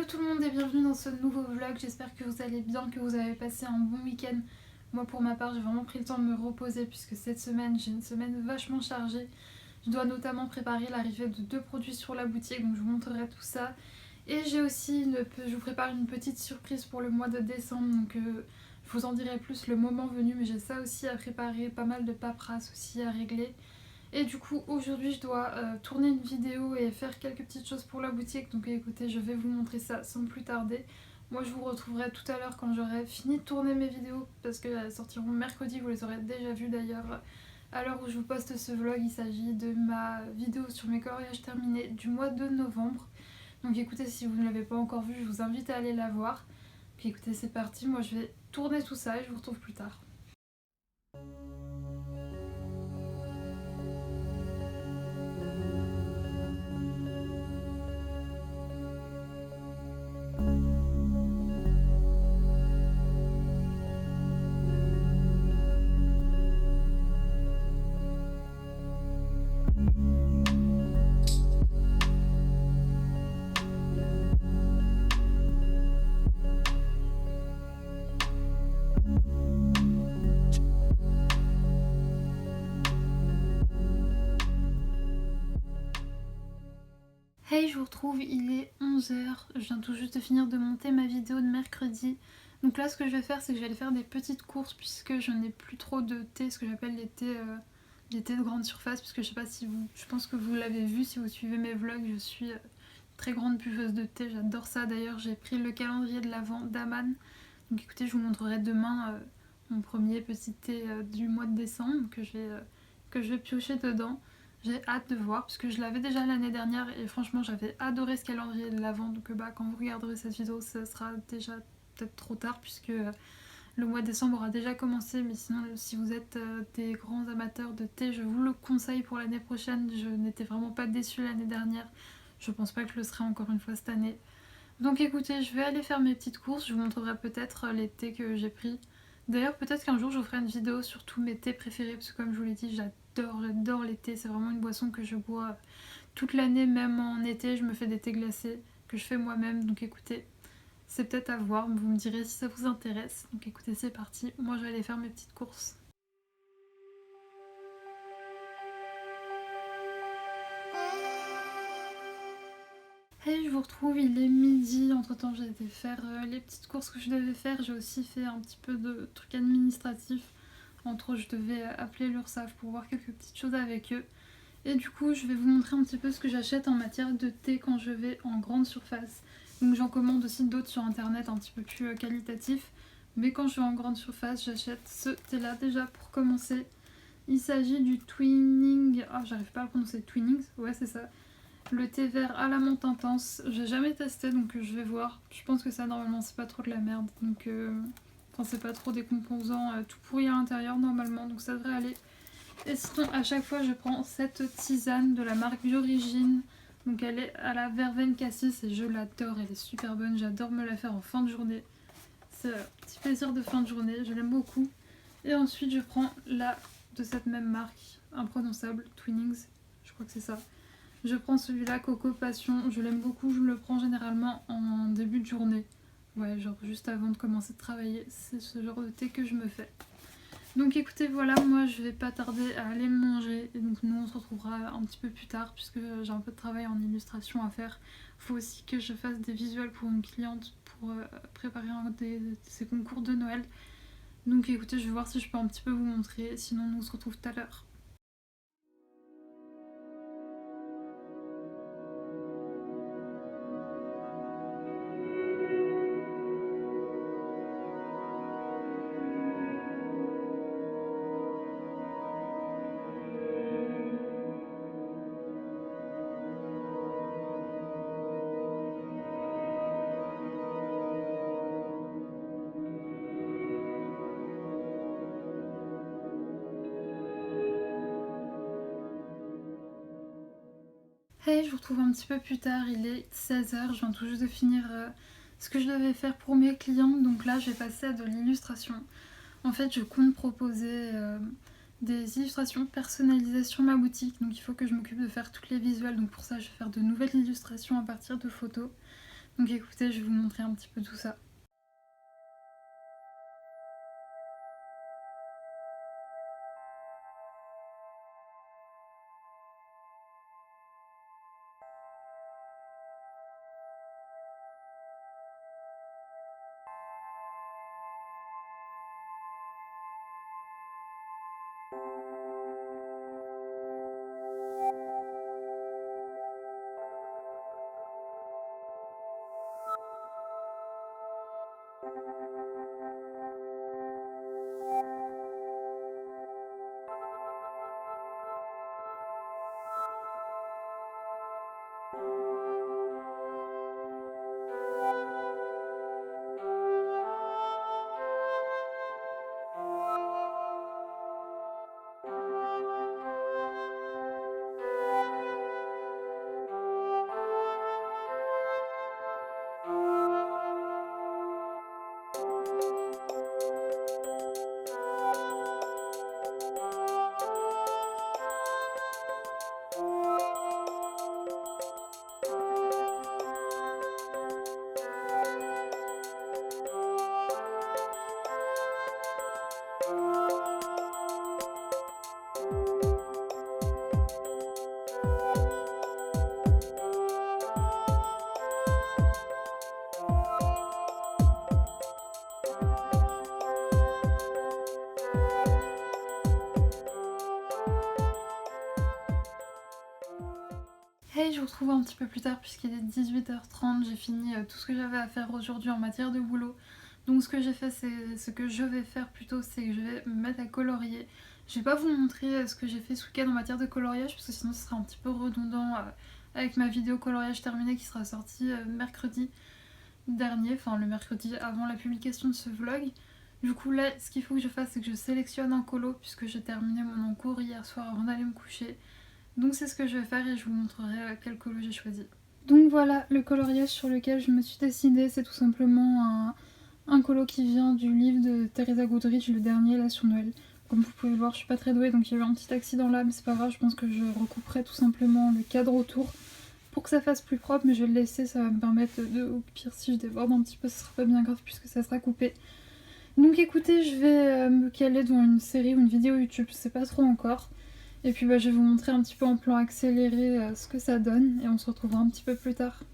tout le monde et bienvenue dans ce nouveau vlog, j'espère que vous allez bien, que vous avez passé un bon week-end. Moi pour ma part j'ai vraiment pris le temps de me reposer puisque cette semaine j'ai une semaine vachement chargée. Je dois notamment préparer l'arrivée de 2 produits sur la boutique, donc je vous montrerai tout ça. Et j'ai aussi, je vous prépare une petite surprise pour le mois de décembre, donc je vous en dirai plus le moment venu, mais j'ai ça aussi à préparer, pas mal de paperasse aussi à régler. Et du coup aujourd'hui je dois tourner une vidéo et faire quelques petites choses pour la boutique, donc écoutez, je vais vous montrer ça sans plus tarder. Moi je vous retrouverai tout à l'heure quand j'aurai fini de tourner mes vidéos parce qu'elles sortiront mercredi, vous les aurez déjà vues d'ailleurs. À l'heure où je vous poste ce vlog, il s'agit de ma vidéo sur mes colorages terminés du mois de novembre. Donc écoutez, si vous ne l'avez pas encore vue, je vous invite à aller la voir. Puis écoutez, c'est parti, moi je vais tourner tout ça et je vous retrouve plus tard. Hey, je vous retrouve, il est 11 h, je viens tout juste de finir de monter ma vidéo de mercredi. Donc là ce que je vais faire c'est que je vais aller faire des petites courses puisque je n'ai plus trop de thé, ce que j'appelle les thés de grande surface, puisque je sais pas si vous, je pense que vous l'avez vu si vous suivez mes vlogs, je suis très grande buveuse de thé, j'adore ça. D'ailleurs j'ai pris le calendrier de l'Avent d'Aman, donc écoutez, je vous montrerai demain mon premier petit thé du mois de décembre que je vais piocher dedans. J'ai hâte de voir puisque je l'avais déjà l'année dernière et franchement j'avais adoré ce calendrier de l'Avent, donc quand vous regarderez cette vidéo ça sera déjà peut-être trop tard puisque le mois de décembre aura déjà commencé, mais sinon si vous êtes des grands amateurs de thé, je vous le conseille pour l'année prochaine. Je n'étais vraiment pas déçue l'année dernière, je pense pas que je le serai encore une fois cette année. Donc écoutez, je vais aller faire mes petites courses, je vous montrerai peut-être les thés que j'ai pris. D'ailleurs peut-être qu'un jour je vous ferai une vidéo sur tous mes thés préférés, parce que comme je vous l'ai dit, j'adore les thés, c'est vraiment une boisson que je bois toute l'année, même en été, je me fais des thés glacés que je fais moi-même, donc écoutez, c'est peut-être à voir, vous me direz si ça vous intéresse. Donc écoutez, c'est parti, moi je vais aller faire mes petites courses. Hey, je vous retrouve, il est midi, entre temps j'ai été faire les petites courses que je devais faire, j'ai aussi fait un petit peu de trucs administratifs, entre autres je devais appeler l'URSSAF pour voir quelques petites choses avec eux. Et du coup je vais vous montrer un petit peu ce que j'achète en matière de thé quand je vais en grande surface. Donc j'en commande aussi d'autres sur internet un petit peu plus qualitatifs, mais quand je vais en grande surface j'achète ce thé là déjà pour commencer. Il s'agit du Twinning, j'arrive pas à le prononcer, Twinings, ouais c'est ça. Le thé vert à la menthe intense, j'ai jamais testé donc je vais voir. Je pense que ça normalement c'est pas trop de la merde, donc enfin c'est pas trop des composants tout pourris à l'intérieur normalement, donc ça devrait aller. Et sinon à chaque fois je prends cette tisane de la marque Biorigine, donc elle est à la verveine cassis et je l'adore, elle est super bonne, j'adore me la faire en fin de journée. C'est un petit plaisir de fin de journée, je l'aime beaucoup. Et ensuite je prends la de cette même marque, imprononçable, Twinings, je crois que c'est ça. Je prends celui-là, Coco Passion, je l'aime beaucoup, je le prends généralement en début de journée. Ouais, genre juste avant de commencer de travailler, c'est ce genre de thé que je me fais. Donc écoutez, voilà, moi je vais pas tarder à aller manger, et donc nous on se retrouvera un petit peu plus tard puisque j'ai un peu de travail en illustration à faire. Faut aussi que je fasse des visuels pour une cliente pour préparer ses concours de Noël. Donc écoutez, je vais voir si je peux un petit peu vous montrer, sinon nous on se retrouve tout à l'heure. Hey, je vous retrouve un petit peu plus tard, il est 16 h, je viens tout juste de finir ce que je devais faire pour mes clients, donc là je vais passer à de l'illustration. En fait je compte proposer des illustrations personnalisées sur ma boutique, donc il faut que je m'occupe de faire toutes les visuels, donc pour ça je vais faire de nouvelles illustrations à partir de photos. Donc écoutez, je vais vous montrer un petit peu tout ça. Hey, je vous retrouve un petit peu plus tard puisqu'il est 18h30, j'ai fini tout ce que j'avais à faire aujourd'hui en matière de boulot. Donc ce que j'ai fait, ce que je vais faire plutôt, c'est que je vais me mettre à colorier. Je vais pas vous montrer ce que j'ai fait ce week-end en matière de coloriage parce que sinon ce serait un petit peu redondant avec ma vidéo coloriage terminée qui sera sortie mercredi dernier, enfin le mercredi avant la publication de ce vlog. Du coup là, ce qu'il faut que je fasse, c'est que je sélectionne un colo puisque j'ai terminé mon encours hier soir avant d'aller me coucher. Donc c'est ce que je vais faire et je vous montrerai quel colo j'ai choisi. Donc voilà, le coloriage sur lequel je me suis décidée, c'est tout simplement un colo qui vient du livre de Teresa Goodrich, le dernier là sur Noël. Comme vous pouvez le voir, je suis pas très douée, donc il y a eu un petit accident là, mais c'est pas grave, je pense que je recouperai tout simplement le cadre autour pour que ça fasse plus propre, mais je vais le laisser, ça va me permettre de, au pire si je déborde un petit peu, ce sera pas bien grave puisque ça sera coupé. Donc écoutez, je vais me caler devant une série ou une vidéo YouTube, je sais pas trop encore. Et puis je vais vous montrer un petit peu en plan accéléré ce que ça donne et on se retrouvera un petit peu plus tard.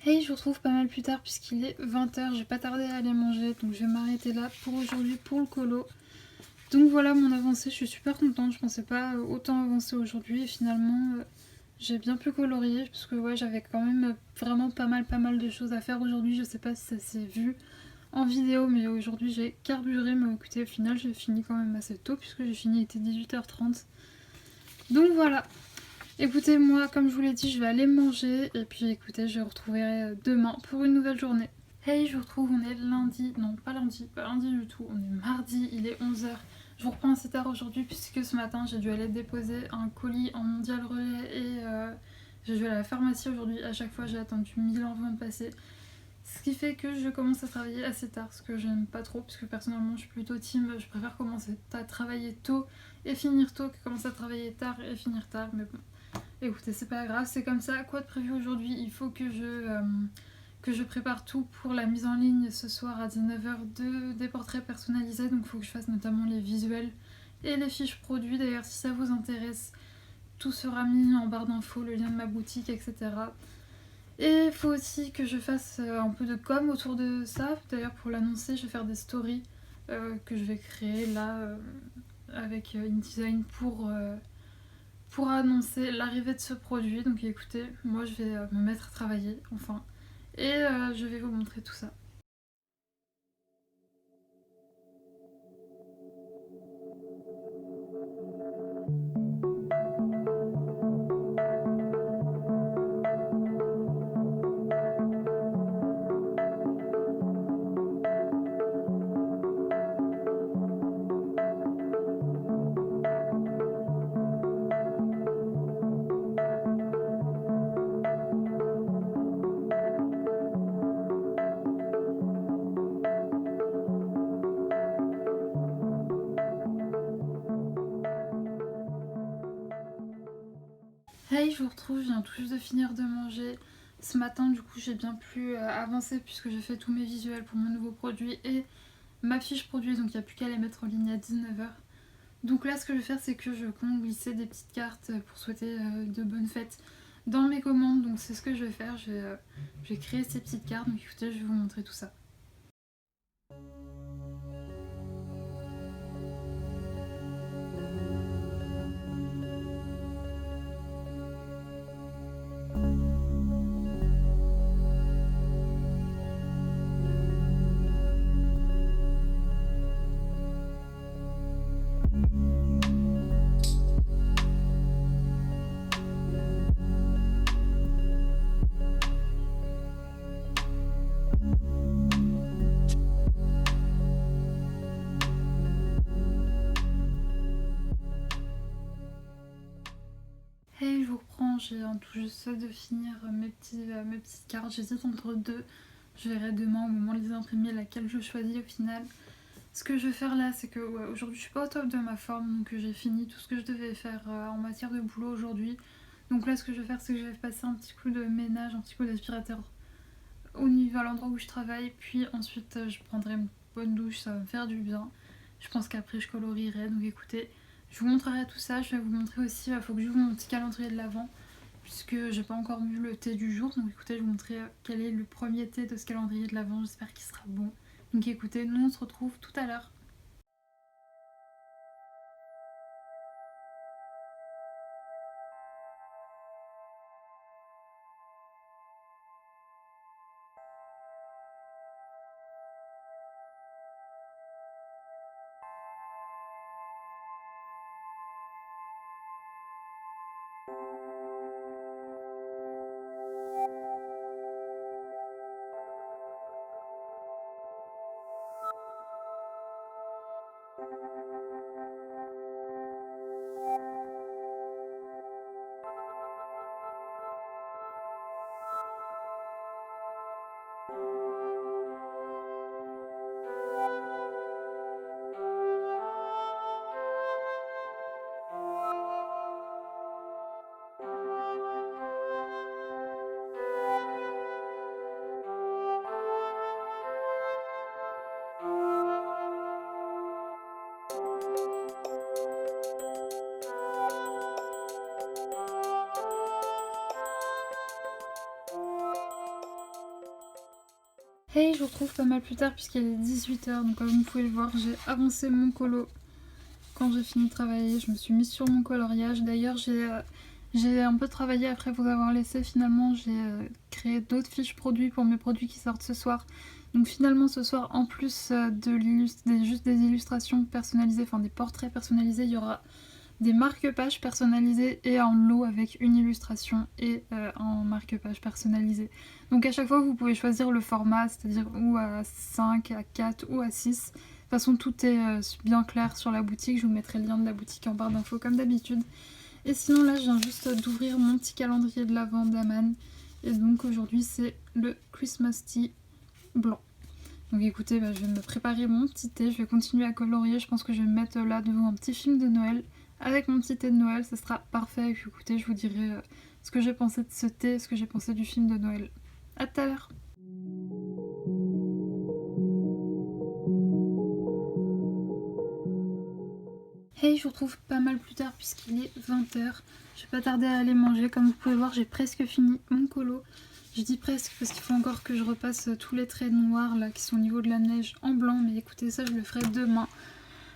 Hey, je vous retrouve pas mal plus tard puisqu'il est 20h, j'ai pas tardé à aller manger, donc je vais m'arrêter là pour aujourd'hui pour le colo. Donc voilà mon avancée, je suis super contente, je pensais pas autant avancer aujourd'hui et finalement j'ai bien pu colorier parce que ouais, j'avais quand même vraiment pas mal de choses à faire aujourd'hui, je sais pas si ça s'est vu en vidéo mais aujourd'hui j'ai carburé, mais écoutez au final j'ai fini quand même assez tôt puisque j'ai fini, il était 18h30. Donc voilà. Écoutez, moi, comme je vous l'ai dit, je vais aller manger et puis écoutez, je vous retrouverai demain pour une nouvelle journée. Hey, je vous retrouve, on est lundi, non pas lundi du tout, on est mardi, il est 11h. Je vous reprends assez tard aujourd'hui puisque ce matin j'ai dû aller déposer un colis en mondial relais et j'ai dû aller à la pharmacie aujourd'hui. À chaque fois j'ai attendu 1000 ans avant de passer. Ce qui fait que je commence à travailler assez tard, ce que j'aime pas trop, parce que personnellement je suis plutôt team, je préfère commencer à travailler tôt et finir tôt que commencer à travailler tard et finir tard, mais bon. Écoutez, c'est pas grave, c'est comme ça. Quoi de prévu aujourd'hui? Il faut que je prépare tout pour la mise en ligne ce soir à 19h des portraits personnalisés, donc il faut que je fasse notamment les visuels et les fiches produits. D'ailleurs, si ça vous intéresse, tout sera mis en barre d'infos, le lien de ma boutique, etc. Et il faut aussi que je fasse un peu de com autour de ça. D'ailleurs, pour l'annoncer, je vais faire des stories que je vais créer là avec InDesign pour annoncer l'arrivée de ce produit. Donc écoutez, moi je vais me mettre à travailler enfin. Et je vais vous montrer tout ça. Hey, je vous retrouve, je viens tout juste de finir de manger. Ce matin, du coup, j'ai bien pu avancer puisque j'ai fait tous mes visuels pour mon nouveau produit et ma fiche produit, donc il n'y a plus qu'à les mettre en ligne à 19h. Donc là, ce que je vais faire, c'est que je compte glisser des petites cartes pour souhaiter de bonnes fêtes dans mes commandes. Donc c'est ce que je vais faire, je vais créer ces petites cartes. Donc écoutez, je vais vous montrer tout ça. Hey, je vous reprends, j'ai tout juste de finir mes petites cartes. J'hésite entre deux. Je verrai demain au moment de les imprimer laquelle je choisis au final. Ce que je vais faire là, c'est que ouais, aujourd'hui je suis pas au top de ma forme, donc j'ai fini tout ce que je devais faire en matière de boulot aujourd'hui. Donc là, ce que je vais faire, c'est que je vais passer un petit coup de ménage, un petit coup d'aspirateur au niveau à l'endroit où je travaille, puis ensuite je prendrai une bonne douche, ça va me faire du bien. Je pense qu'après je colorierai, donc écoutez, je vous montrerai tout ça. Je vais vous montrer aussi, il faut que j'ouvre mon petit calendrier de l'Avent puisque j'ai pas encore vu le thé du jour, donc écoutez, je vais vous montrer quel est le premier thé de ce calendrier de l'Avent, j'espère qu'il sera bon. Donc écoutez, nous on se retrouve tout à l'heure. Hey, je vous retrouve pas mal plus tard puisqu'il est 18h, donc comme vous pouvez le voir, j'ai avancé mon colo. Quand j'ai fini de travailler, je me suis mise sur mon coloriage. D'ailleurs, j'ai un peu travaillé après vous avoir laissé. Finalement, j'ai créé d'autres fiches produits pour mes produits qui sortent ce soir. Donc finalement, ce soir, en plus juste des illustrations personnalisées, enfin des portraits personnalisés, il y aura des marque-pages personnalisés et un lot avec une illustration et un marque-page personnalisé. Donc à chaque fois vous pouvez choisir le format, c'est-à-dire ou à 5, à 4 ou à 6. façon tout est bien clair sur la boutique, je vous mettrai le lien de la boutique en barre d'infos comme d'habitude. Et sinon là je viens juste d'ouvrir mon petit calendrier de l'Avent d'Aman. Et donc aujourd'hui c'est le Christmas Tea blanc. Donc écoutez, je vais me préparer mon petit thé, je vais continuer à colorier, je pense que je vais me mettre là devant un petit film de Noël. Avec mon petit thé de Noël, ça sera parfait. Et puis écoutez, je vous dirai ce que j'ai pensé de ce thé, ce que j'ai pensé du film de Noël. A tout à l'heure. Hey, je vous retrouve pas mal plus tard puisqu'il est 20h. Je vais pas tarder à aller manger. Comme vous pouvez voir, j'ai presque fini mon colo. Je dis presque parce qu'il faut encore que je repasse tous les traits noirs là qui sont au niveau de la neige en blanc. Mais écoutez, ça je le ferai demain.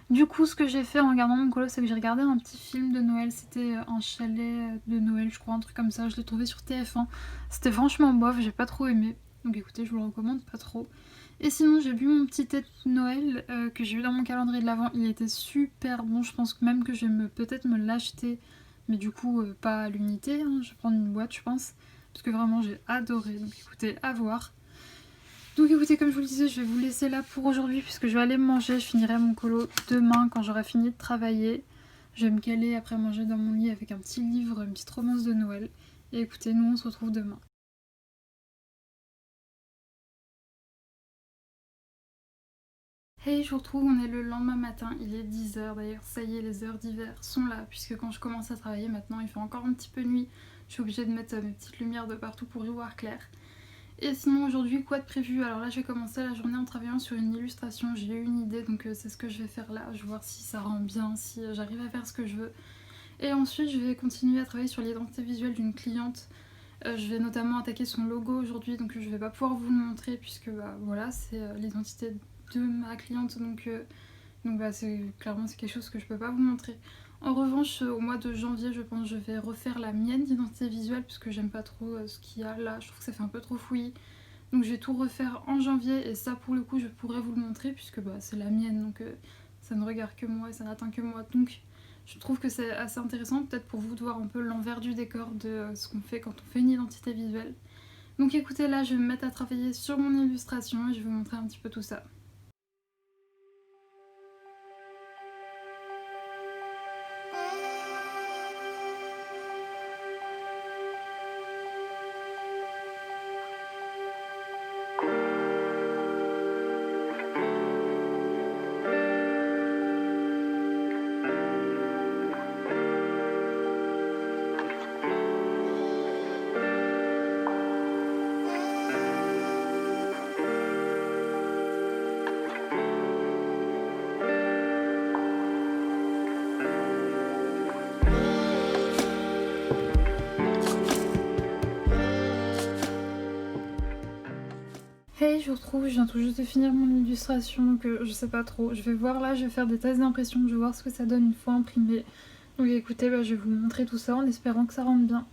Du coup, ce que j'ai fait en regardant mon colo, c'est que j'ai regardé un petit film de Noël. C'était un chalet de Noël, je crois, un truc comme ça. Je l'ai trouvé sur TF1. C'était franchement bof, j'ai pas trop aimé. Donc écoutez, je vous le recommande pas trop. Et sinon, j'ai bu mon petit thé de Noël que j'ai eu dans mon calendrier de l'Avent. Il était super bon. Je pense même que je vais peut-être me l'acheter. Mais du coup, pas à l'unité. Hein. Je vais prendre une boîte, je pense. Parce que vraiment, j'ai adoré. Donc écoutez, à voir. Donc écoutez, comme je vous le disais, je vais vous laisser là pour aujourd'hui puisque je vais aller manger. Je finirai mon colo demain quand j'aurai fini de travailler. Je vais me caler après manger dans mon lit avec un petit livre, une petite romance de Noël. Et écoutez, nous on se retrouve demain. Hey, je vous retrouve, on est le lendemain matin, il est 10h d'ailleurs, ça y est, les heures d'hiver sont là, puisque quand je commence à travailler maintenant, il fait encore un petit peu nuit, je suis obligée de mettre mes petites lumières de partout pour y voir clair. Et sinon aujourd'hui, quoi de prévu? Alors là, je vais commencer la journée en travaillant sur une illustration, j'ai eu une idée, donc c'est ce que je vais faire là, je vais voir si ça rend bien, si j'arrive à faire ce que je veux. Et ensuite, je vais continuer à travailler sur l'identité visuelle d'une cliente. Je vais notamment attaquer son logo aujourd'hui, donc je vais pas pouvoir vous le montrer puisque voilà, c'est l'identité de ma cliente, donc clairement c'est quelque chose que je peux pas vous montrer. En revanche, au mois de janvier, je pense que je vais refaire la mienne d'identité visuelle puisque j'aime pas trop ce qu'il y a là, je trouve que ça fait un peu trop fouillis. Donc je vais tout refaire en janvier et ça pour le coup je pourrais vous le montrer puisque c'est la mienne, donc ça ne regarde que moi et ça n'atteint que moi. Donc je trouve que c'est assez intéressant peut-être pour vous de voir un peu l'envers du décor de ce qu'on fait quand on fait une identité visuelle. Donc écoutez, là je vais me mettre à travailler sur mon illustration et je vais vous montrer un petit peu tout ça. Hey, je vous retrouve, je viens tout juste de finir mon illustration, donc je sais pas trop. Je vais voir là, je vais faire des tests d'impression, je vais voir ce que ça donne une fois imprimé. Donc écoutez, je vais vous montrer tout ça en espérant que ça rende bien.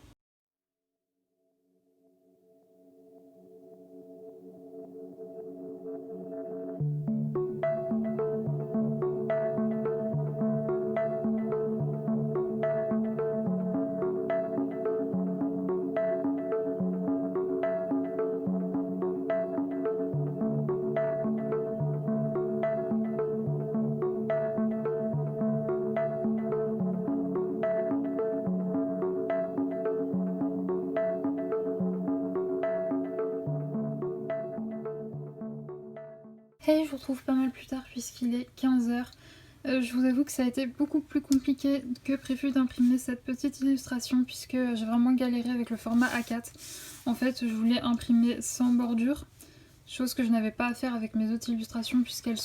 Hey, je vous retrouve pas mal plus tard puisqu'il est 15h. Je vous avoue que ça a été beaucoup plus compliqué que prévu d'imprimer cette petite illustration puisque j'ai vraiment galéré avec le format A4. En fait, je voulais imprimer sans bordure, chose que je n'avais pas à faire avec mes autres illustrations puisqu'elles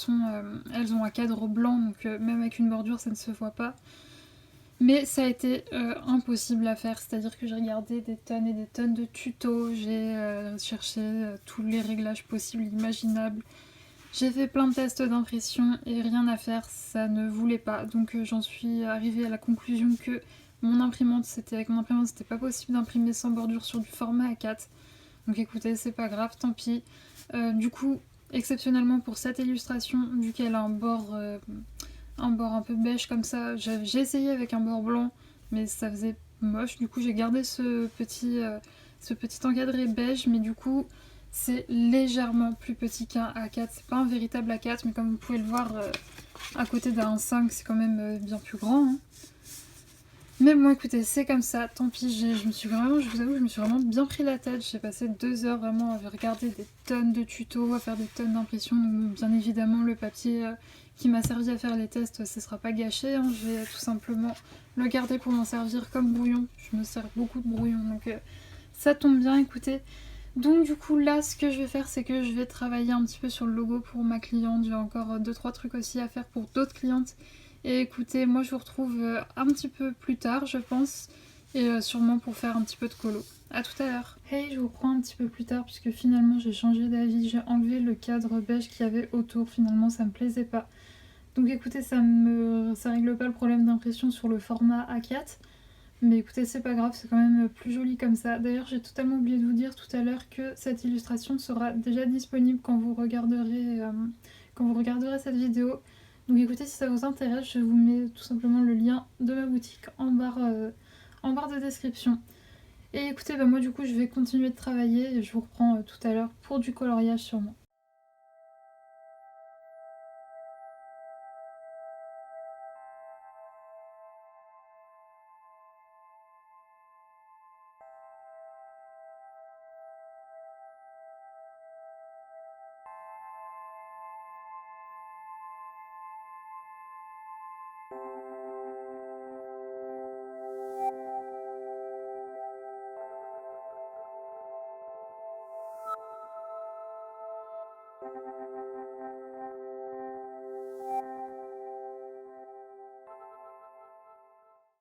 elles ont un cadre blanc, donc même avec une bordure ça ne se voit pas. Mais ça a été impossible à faire, c'est-à-dire que j'ai regardé des tonnes et des tonnes de tutos, j'ai cherché tous les réglages possibles, imaginables. J'ai fait plein de tests d'impression et rien à faire, ça ne voulait pas. Donc j'en suis arrivée à la conclusion que avec mon imprimante, c'était pas possible d'imprimer sans bordure sur du format A4. Donc écoutez, c'est pas grave, tant pis. Du coup, exceptionnellement pour cette illustration, vu qu'elle a un bord un peu beige comme ça, j'ai essayé avec un bord blanc, mais ça faisait moche. Du coup, j'ai gardé ce petit encadré beige, mais du coup, C'est légèrement plus petit qu'un A4. C'est pas un véritable A4, mais comme vous pouvez le voir, à côté d'un 5, c'est quand même bien plus grand. Hein. Mais bon, écoutez, c'est comme ça, tant pis, je vous avoue, je me suis vraiment bien pris la tête. J'ai passé 2 heures vraiment à regarder des tonnes de tutos, à faire des tonnes d'impressions. Donc, bien évidemment, le papier qui m'a servi à faire les tests, ce sera pas gâché. Hein. Je vais tout simplement le garder pour m'en servir comme brouillon. Je me sers beaucoup de brouillon, donc ça tombe bien, écoutez. Donc du coup là ce que je vais faire c'est que je vais travailler un petit peu sur le logo pour ma cliente. J'ai encore 2-3 trucs aussi à faire pour d'autres clientes. Et écoutez, moi je vous retrouve un petit peu plus tard je pense. Et sûrement pour faire un petit peu de colo. A tout à l'heure. Hey, je vous reprends un petit peu plus tard puisque finalement j'ai changé d'avis. J'ai enlevé le cadre beige qu'il y avait autour. Finalement ça me plaisait pas. Donc écoutez, ça règle pas le problème d'impression sur le format A4. Mais écoutez, c'est pas grave, c'est quand même plus joli comme ça. D'ailleurs, j'ai totalement oublié de vous dire tout à l'heure que cette illustration sera déjà disponible quand vous regarderez cette vidéo. Donc écoutez, si ça vous intéresse, je vous mets tout simplement le lien de ma boutique en barre de description. Et écoutez, bah moi du coup, je vais continuer de travailler et je vous reprends tout à l'heure pour du coloriage sûrement.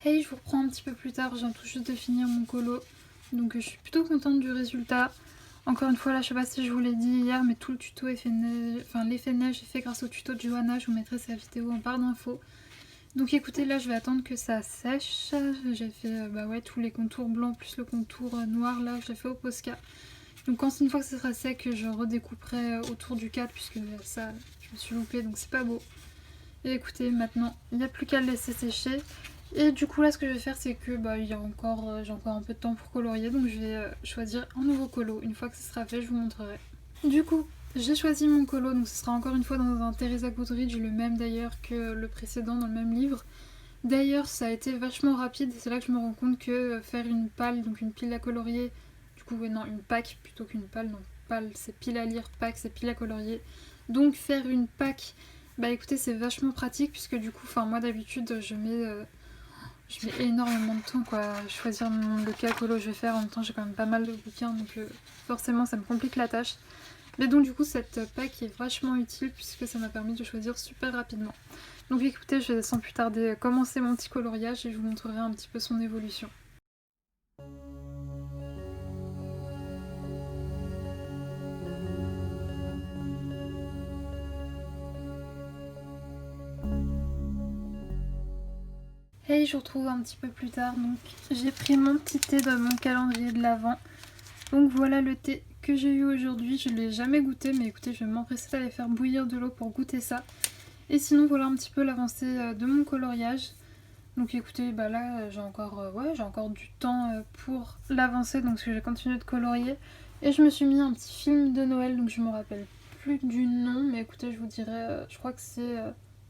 Hey, je vous reprends un petit peu plus tard, je viens tout juste de finir mon colo. Donc je suis plutôt contente du résultat. Encore une fois, là, je sais pas si je vous l'ai dit hier, mais tout le tuto effet neige, enfin l'effet neige est fait grâce au tuto de Johanna. Je vous mettrai sa vidéo en barre d'infos. Donc écoutez, là, je vais attendre que ça sèche. J'ai fait bah ouais, tous les contours blancs plus le contour noir, là, je l'ai fait au Posca. Donc quand une fois que ce sera sec, je redécouperai autour du cadre, puisque ça, je me suis loupée, donc c'est pas beau. Et écoutez, maintenant, il n'y a plus qu'à le laisser sécher. Et du coup là ce que je vais faire c'est que j'ai encore un peu de temps pour colorier, donc je vais choisir un nouveau colo. Une fois que ce sera fait, je vous montrerai. Du coup j'ai choisi mon colo, donc ce sera encore une fois dans un Teresa Goodrich, le même d'ailleurs que le précédent dans le même livre. D'ailleurs ça a été vachement rapide, c'est là que je me rends compte que faire une palle, donc une pile à colorier, du coup ouais, non, une pack plutôt qu'une palle, non, palle c'est pile à lire, pack c'est pile à colorier. Donc faire une pack, bah écoutez c'est vachement pratique puisque du coup, enfin moi d'habitude je mets énormément de temps quoi, à choisir lequel colo je vais faire. En même temps j'ai quand même pas mal de bouquins, donc forcément ça me complique la tâche. Mais donc du coup cette pack est vachement utile puisque ça m'a permis de choisir super rapidement. Donc écoutez, je vais sans plus tarder commencer mon petit coloriage et je vous montrerai un petit peu son évolution. Hey, je vous retrouve un petit peu plus tard. Donc j'ai pris mon petit thé de mon calendrier de l'Avent. Donc voilà le thé que j'ai eu aujourd'hui. Je ne l'ai jamais goûté, mais écoutez, je vais m'empresser d'aller faire bouillir de l'eau pour goûter ça. Et sinon, voilà un petit peu l'avancée de mon coloriage. Donc écoutez, bah là j'ai encore du temps pour l'avancer, donc je vais continuer de colorier. Et je me suis mis un petit film de Noël, donc je me rappelle plus du nom, mais écoutez, je vous dirai, je crois que c'est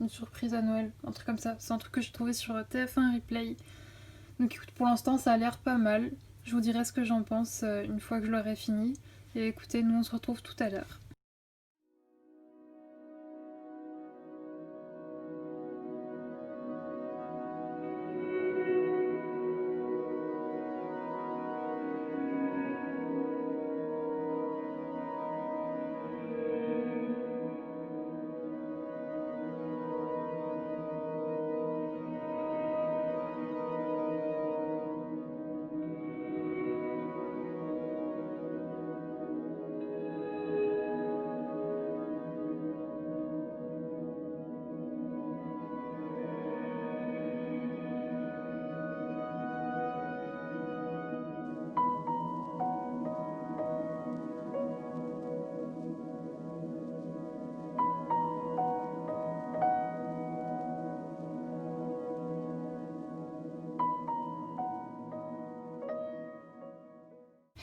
une surprise à Noël, un truc comme ça. C'est un truc que j'ai trouvé sur TF1 Replay. Donc écoute, pour l'instant ça a l'air pas mal. Je vous dirai ce que j'en pense une fois que je l'aurai fini. Et écoutez, nous on se retrouve tout à l'heure.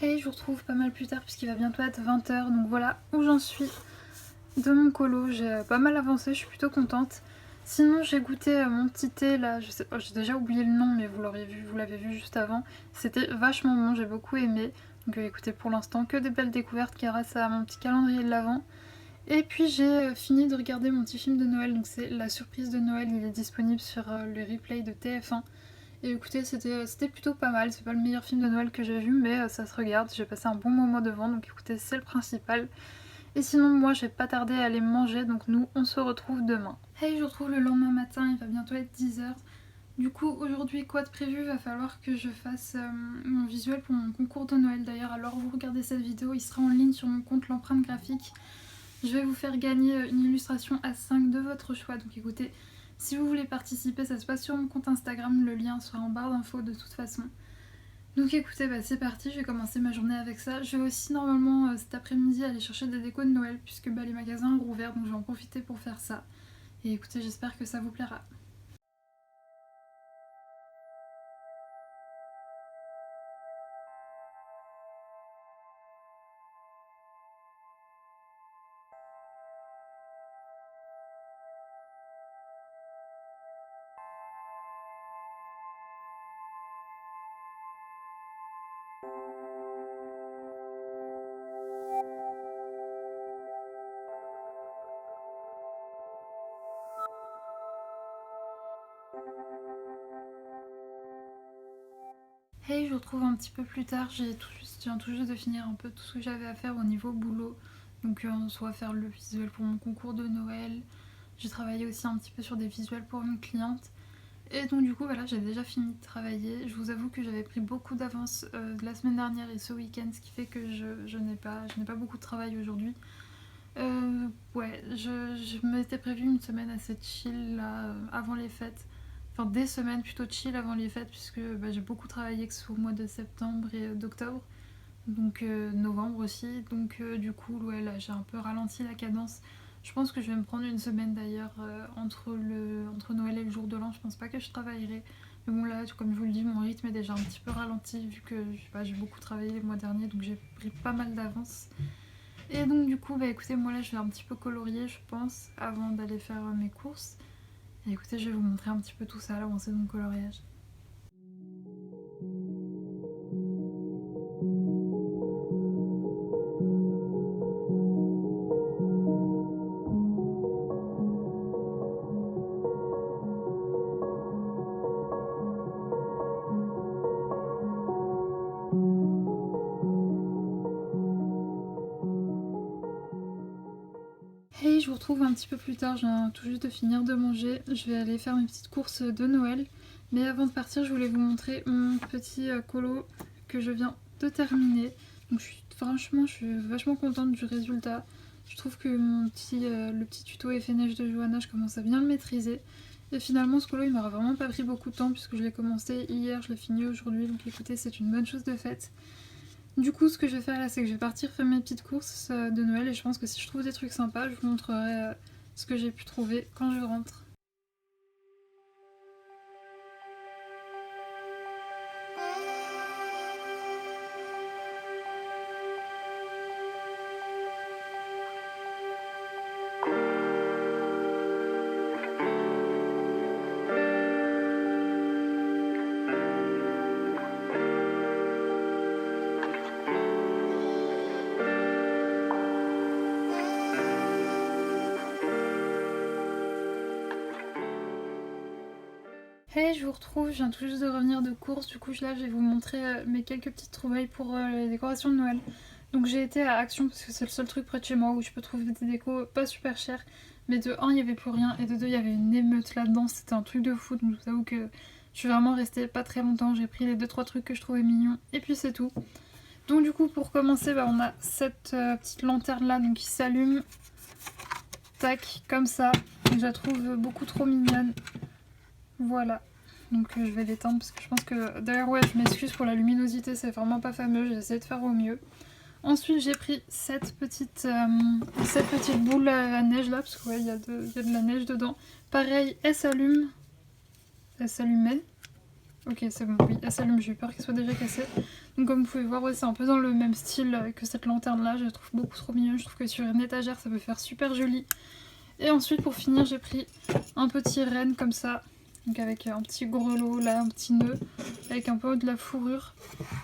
Hey, je vous retrouve pas mal plus tard puisqu'il va bientôt être 20h, donc voilà où j'en suis de mon colo. J'ai pas mal avancé, je suis plutôt contente. Sinon j'ai goûté mon petit thé là, je sais, j'ai déjà oublié le nom mais vous l'avez vu juste avant. C'était vachement bon, j'ai beaucoup aimé. Donc écoutez, pour l'instant que des belles découvertes grâce à mon petit calendrier de l'Avent. Et puis j'ai fini de regarder mon petit film de Noël, donc c'est La Surprise de Noël, il est disponible sur le replay de TF1. Et écoutez, c'était plutôt pas mal, c'est pas le meilleur film de Noël que j'ai vu, mais ça se regarde, j'ai passé un bon moment devant, donc écoutez, c'est le principal. Et sinon, moi, j'ai pas tardé à aller manger, donc nous, on se retrouve demain. Hey, je vous retrouve le lendemain matin, il va bientôt être 10h. Du coup, aujourd'hui, quoi de prévu? Va falloir que je fasse mon visuel pour mon concours de Noël. D'ailleurs, alors vous regardez cette vidéo, il sera en ligne sur mon compte L'Empreinte Graphique. Je vais vous faire gagner une illustration A5 de votre choix, donc écoutez, si vous voulez participer, ça se passe sur mon compte Instagram, le lien sera en barre d'infos de toute façon. Donc écoutez, c'est parti, je vais commencer ma journée avec ça. Je vais aussi normalement cet après-midi aller chercher des décos de Noël puisque les magasins ont rouvert, donc je vais en profiter pour faire ça. Et écoutez, j'espère que ça vous plaira. Hey, je vous retrouve un petit peu plus tard, je viens tout juste de finir un peu tout ce que j'avais à faire au niveau boulot. Donc on soit faire le visuel pour mon concours de Noël. J'ai travaillé aussi un petit peu sur des visuels pour une cliente. Et donc du coup voilà, j'ai déjà fini de travailler. Je vous avoue que j'avais pris beaucoup d'avance la semaine dernière et ce week-end, ce qui fait que je n'ai pas beaucoup de travail aujourd'hui. Ouais, je m'étais prévu une semaine assez chill là, avant les fêtes. Enfin des semaines plutôt chill avant les fêtes puisque j'ai beaucoup travaillé que ce soit au mois de septembre et d'octobre. Donc novembre aussi. Donc du coup ouais, là j'ai un peu ralenti la cadence. Je pense que je vais me prendre une semaine d'ailleurs entre Noël et le jour de l'an. Je pense pas que je travaillerai. Mais bon là, comme je vous le dis, mon rythme est déjà un petit peu ralenti vu que j'ai beaucoup travaillé le mois dernier. Donc j'ai pris pas mal d'avance. Et donc du coup, écoutez, moi là je vais un petit peu colorier je pense avant d'aller faire mes courses. Et écoutez, je vais vous montrer un petit peu tout ça, l'avancée de mon coloriage. Hey, je vous retrouve un petit peu plus tard, je viens tout juste de finir de manger. Je vais aller faire mes petites courses de Noël. Mais avant de partir, je voulais vous montrer mon petit colo que je viens de terminer. Donc franchement, je suis vachement contente du résultat. Je trouve que le petit tuto effet neige de Johanna, je commence à bien le maîtriser. Et finalement, ce colo, il m'aura vraiment pas pris beaucoup de temps puisque je l'ai commencé hier, je l'ai fini aujourd'hui. Donc écoutez, c'est une bonne chose de faite. Du coup, ce que je vais faire là, c'est que je vais partir faire mes petites courses de Noël et je pense que si je trouve des trucs sympas, je vous montrerai ce que j'ai pu trouver quand je rentre. Hey, je vous retrouve, je viens tout juste de revenir de course, du coup là je vais vous montrer mes quelques petites trouvailles pour les décorations de Noël. Donc j'ai été à Action parce que c'est le seul truc près de chez moi où je peux trouver des décos pas super chers. Mais de 1 il n'y avait plus rien et de 2 il y avait une émeute là-dedans, c'était un truc de fou. Donc je vous avoue que je suis vraiment restée pas très longtemps, j'ai pris les 2-3 trucs que je trouvais mignons et puis c'est tout. Donc du coup pour commencer on a cette petite lanterne là donc, qui s'allume. Tac, comme ça. Je la trouve beaucoup trop mignonne. Voilà, donc je vais l'éteindre parce que je pense que... D'ailleurs ouais, je m'excuse pour la luminosité, c'est vraiment pas fameux, j'ai essayé de faire au mieux. Ensuite j'ai pris cette petite boule à neige là, parce que ouais, il y a de la neige dedans. Pareil, elle s'allumait. Ok, c'est bon, oui, elle s'allume, j'ai eu peur qu'elle soit déjà cassée. Donc comme vous pouvez voir, ouais, c'est un peu dans le même style que cette lanterne là, je la trouve beaucoup trop mignonne, je trouve que sur une étagère ça peut faire super joli. Et ensuite pour finir j'ai pris un petit renne comme ça, donc avec un petit grelot là, un petit nœud, avec un peu de la fourrure.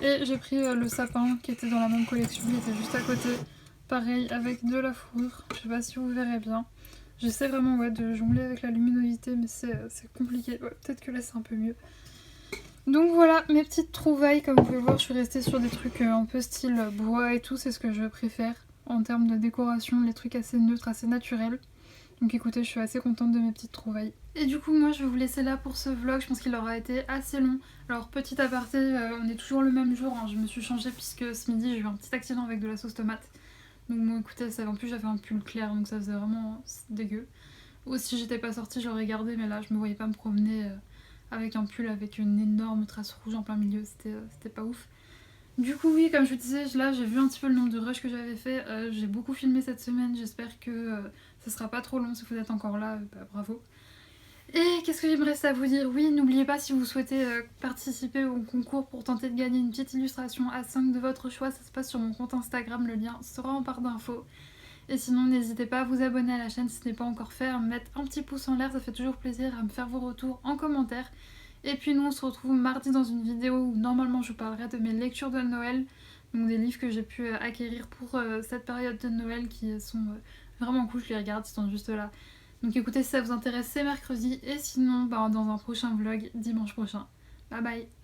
Et j'ai pris le sapin qui était dans la même collection, qui était juste à côté, pareil avec de la fourrure, je sais pas si vous verrez bien. J'essaie vraiment ouais, de jongler avec la luminosité mais c'est compliqué, ouais, peut-être que là c'est un peu mieux. Donc voilà mes petites trouvailles, comme vous pouvez voir je suis restée sur des trucs un peu style bois et tout, c'est ce que je préfère en termes de décoration, les trucs assez neutres, assez naturels. Donc écoutez, je suis assez contente de mes petites trouvailles. Et du coup moi je vais vous laisser là pour ce vlog, je pense qu'il aura été assez long. Alors petit aparté, on est toujours le même jour, hein. Je me suis changée puisque ce midi j'ai eu un petit accident avec de la sauce tomate. Donc bon écoutez, en plus j'avais un pull clair donc ça faisait vraiment dégueu. Ou si j'étais pas sortie j'aurais gardé, mais là je me voyais pas me promener avec un pull avec une énorme trace rouge en plein milieu, c'était pas ouf. Du coup oui, comme je vous disais, là j'ai vu un petit peu le nombre de rushs que j'avais fait, j'ai beaucoup filmé cette semaine, j'espère que ça sera pas trop long. Si vous êtes encore là, bah, bravo. Et qu'est-ce que il me reste à vous dire? Oui, n'oubliez pas, si vous souhaitez participer au concours pour tenter de gagner une petite illustration A5 de votre choix, ça se passe sur mon compte Instagram, le lien sera en barre d'infos. Et sinon n'hésitez pas à vous abonner à la chaîne si ce n'est pas encore fait, à me mettre un petit pouce en l'air, ça fait toujours plaisir, à me faire vos retours en commentaire. Et puis nous on se retrouve mardi dans une vidéo où normalement je vous parlerai de mes lectures de Noël, donc des livres que j'ai pu acquérir pour cette période de Noël qui sont vraiment cool, je les regarde, ils sont juste là. Donc écoutez, si ça vous intéresse, c'est mercredi, et sinon bah, dans un prochain vlog dimanche prochain. Bye bye.